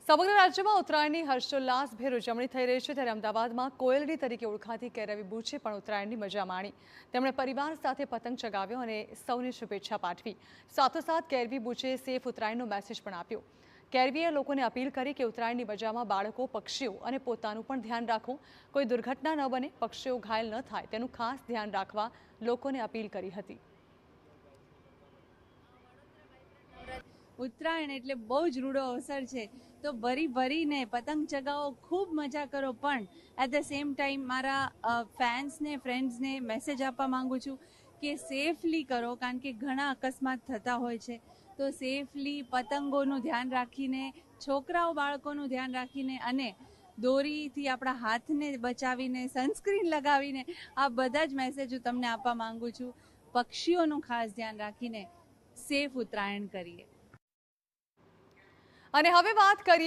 સમગ્ર રાજ્યમાં ઉત્તરાયણની હર્ષોલ્લાસભેર ઉજવણી થઈ રહી છે, ત્યારે અમદાવાદમાં કોયલડી તરીકે ઓળખાતી કેરવી બુચે પણ ઉત્તરાયણની મજા માણી. તેમણે પરિવાર સાથે પતંગ ચગાવ્યો અને સૌને શુભેચ્છા પાઠવી. સાથોસાથ કેરવી બુચે સેફ ઉત્તરાયણનો મેસેજ પણ આપ્યો. કેરવીએ લોકોને અપીલ કરી કે ઉત્તરાયણની મજામાં બાળકો, પક્ષીઓ અને પોતાનું પણ ધ્યાન રાખો. કોઈ દુર્ઘટના ન બને, પક્ષીઓ ઘાયલ ન થાય તેનું ખાસ ધ્યાન રાખવા લોકોને અપીલ કરી હતી. ઉત્તરાયણ એટલે બહુ જ રૂડો અવસર છે, તો ભરીને પતંગ ચગાવો, ખૂબ મજા કરો. પણ એટ ધ સેમ ટાઈમ મારા ફેન્સને, ફ્રેન્ડ્સને મેસેજ આપવા માંગુ છું કે સેફલી કરો, કારણ કે ઘણા અકસ્માત થતા હોય છે. તો સેફલી પતંગોનું ધ્યાન રાખીને, છોકરાઓ બાળકોનું ધ્યાન રાખીને અને દોરીથી આપણા હાથને બચાવીને, સનસ્ક્રીન લગાવીને, આ બધા જ મેસેજ હું તમને આપવા માંગુ છું. પક્ષીઓનું ખાસ ધ્યાન રાખીને સેફ ઉત્તરાયણ કરીએ. અને હવે વાત કરીએ